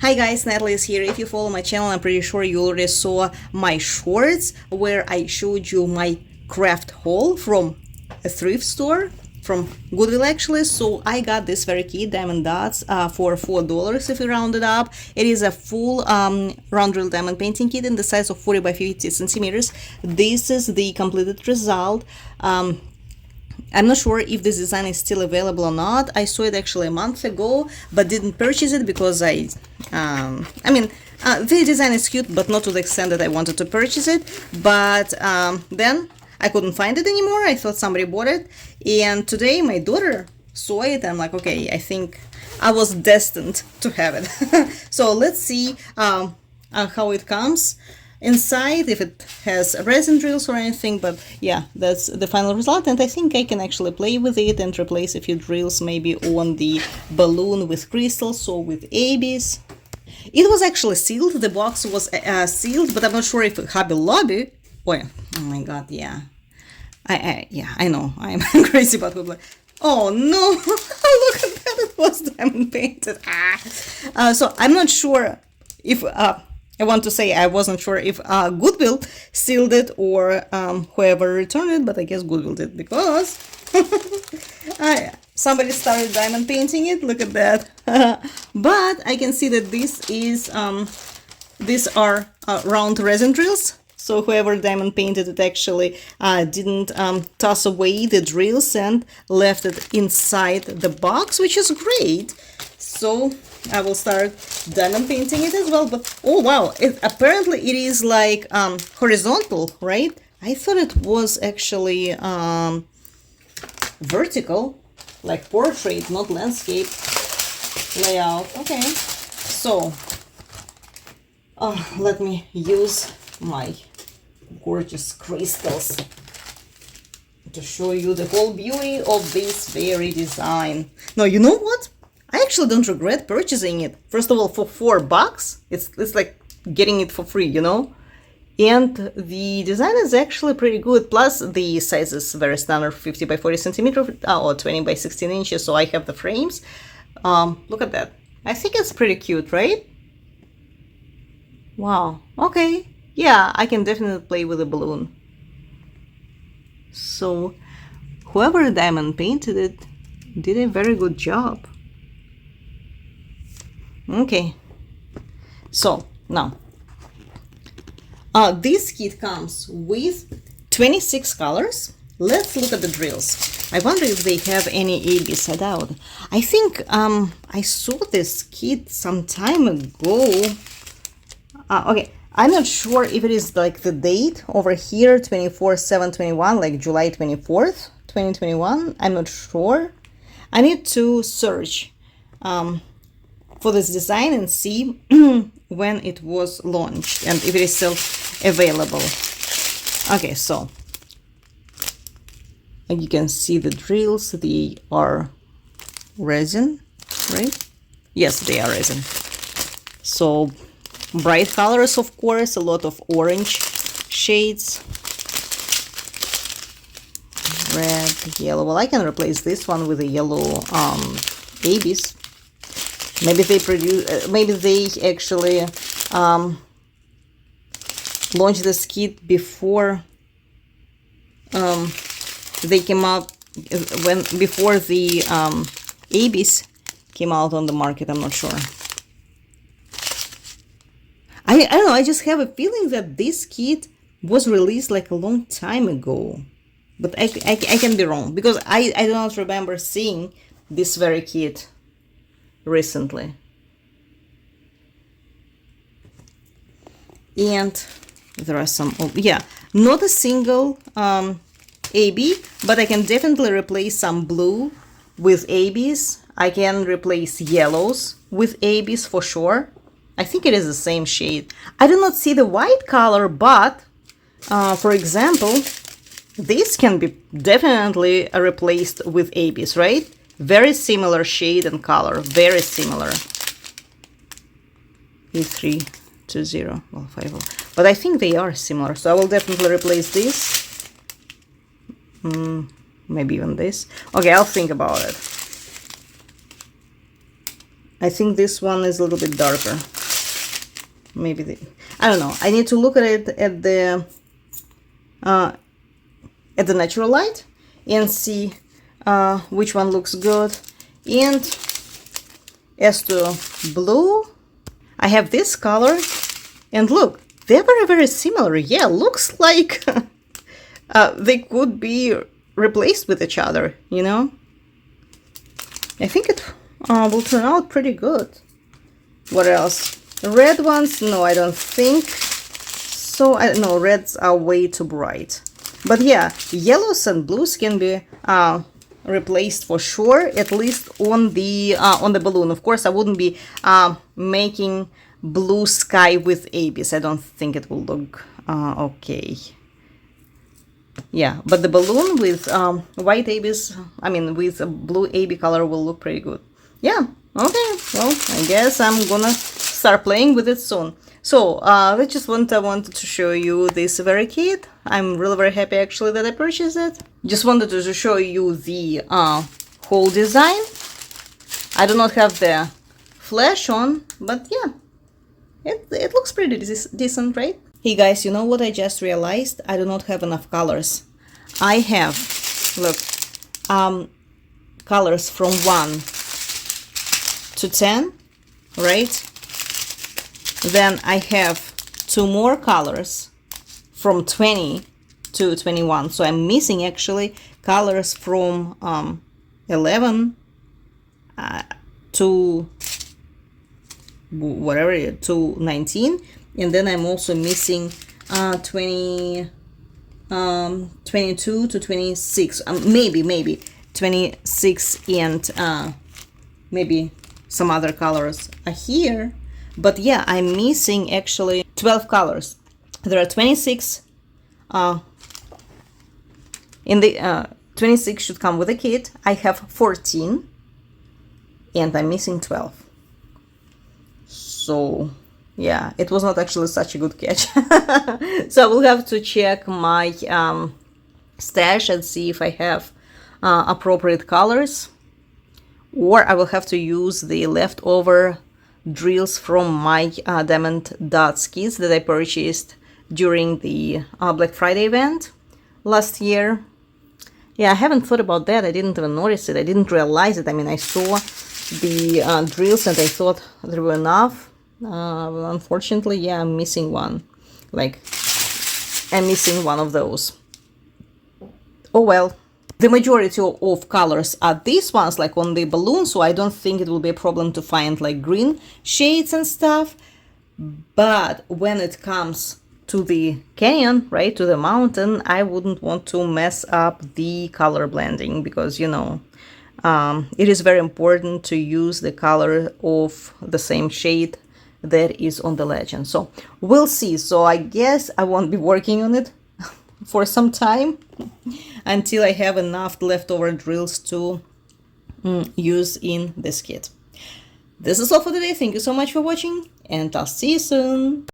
Hi guys, Natalie is here. If you follow my channel, I'm pretty sure you already saw my shorts where I showed you my craft haul from a thrift store, from Goodwill actually. So I got this very kit, Diamond Dots, for $4 if you round it up. It is a full round drill diamond painting kit in the size of 40 by 50 centimeters. This is the completed result. I'm not sure if this design is still available or not. I saw it actually a month ago, but didn't purchase it because the design is cute, but not to the extent that I wanted to purchase it. But then I couldn't find it anymore. I thought somebody bought it. And today my daughter saw it. I'm like, okay, I think I was destined to have it. So let's see how it comes inside, if it has resin drills or anything. But yeah, that's the final result, and I think I can actually play with it and replace a few drills maybe on the balloon with crystals or with ABs. It was actually sealed. The box was sealed, but I'm not sure if Hobby Lobby. Oh my god, yeah. I know I'm crazy about Goodwill. Oh no, look at that, it was diamond painted. So I'm not sure if I want to say I wasn't sure if Goodwill sealed it or whoever returned it, but I guess Goodwill did, because somebody started diamond painting it. Look at that. But I can see that these are round resin drills. So whoever diamond painted it actually didn't toss away the drills and left it inside the box, which is great. So I will start diamond painting it as well. But oh wow, apparently it is like horizontal, right? I thought it was actually vertical, like portrait, not landscape layout. Okay, so let me use my gorgeous crystals to show you the whole beauty of this very design. Now, you know what? I actually don't regret purchasing it. First of all, for $4, it's like getting it for free, you know? And the design is actually pretty good. Plus, the size is very standard, 50 by 40 centimeters or 20 by 16 inches. So I have the frames. Look at that. I think it's pretty cute, right? Wow. Okay. Yeah, I can definitely play with a balloon. So whoever diamond painted it did a very good job. Okay, so now this kit comes with 26 colors. Let's look at the drills. I wonder if they have any ABs. I doubt. I think I saw this kit some time ago. Okay, I'm not sure if it is like the date over here, 24/7/21, like July 24th, 2021. I'm not sure. I need to search for this design and see when it was launched and if it is still available. Okay, so you can see the drills. They are resin, right? Yes, they are resin. So bright colors, of course, a lot of orange shades. Red, yellow. Well, I can replace this one with a yellow ABs. Maybe they actually launched this kit before they came out, before the ABs came out on the market. I'm not sure. I don't know, I just have a feeling that this kit was released like a long time ago. But I can be wrong, because I do not remember seeing this very kit recently. And there are some, not a single AB, but I can definitely replace some blue with ABs. I can replace yellows with ABs for sure. I think it is the same shade. I do not see the white color, but for example, this can be definitely replaced with ABs, right? Very similar shade and color, very similar. E320, well, 50. But I think they are similar, so I will definitely replace this. Maybe even this. Okay, I'll think about it. I think this one is a little bit darker. Maybe I don't know. I need to look at it at the natural light and see which one looks good. And as to blue, I have this color, and look, they're very, very similar. Yeah, looks like they could be replaced with each other, you know? I think it will turn out pretty good. What else? Red ones? No, I don't think so. No, reds are way too bright. But yeah, yellows and blues can be replaced for sure, at least on the balloon. Of course, I wouldn't be making blue sky with ABs. I don't think it will look okay. Yeah, but the balloon with white ABs, I mean with a blue AB color, will look pretty good. Yeah, okay, well, I guess I'm gonna start playing with it soon. So, that's just what I wanted to show you this very kit. I'm really very happy actually that I purchased it. Just wanted to show you the whole design. I do not have the flash on, but yeah, it looks pretty decent, right? Hey guys, you know what I just realized? I do not have enough colors. I have, look, colors from 1 to 10, right? Then I have 2 more colors from 20 to 21. So I'm missing actually colors from 11 to whatever, to 19. And then I'm also missing 22 to 26. Maybe 26, and maybe some other colors are here. But yeah, I'm missing actually 12 colors. There are 26 in the 26 should come with a kit. I have 14 and I'm missing 12. So yeah, it was not actually such a good catch. So I will have to check my stash and see if I have appropriate colors, or I will have to use the leftover drills from my Diamond Dotz kits that I purchased during the Black Friday event last year. Yeah, I haven't thought about that. I didn't even notice it. I didn't realize it. I mean, I saw the drills and I thought there were enough. Well, unfortunately, yeah, I'm missing one. Like, I'm missing one of those. Oh well. The majority of colors are these ones, like on the balloon, so I don't think it will be a problem to find like green shades and stuff. But when it comes to the canyon, right, to the mountain, I wouldn't want to mess up the color blending, because, you know, it is very important to use the color of the same shade that is on the legend. So we'll see. So I guess I won't be working on it for some time until I have enough leftover drills to use in this kit. This is all for today. Thank you so much for watching, and I'll see you soon.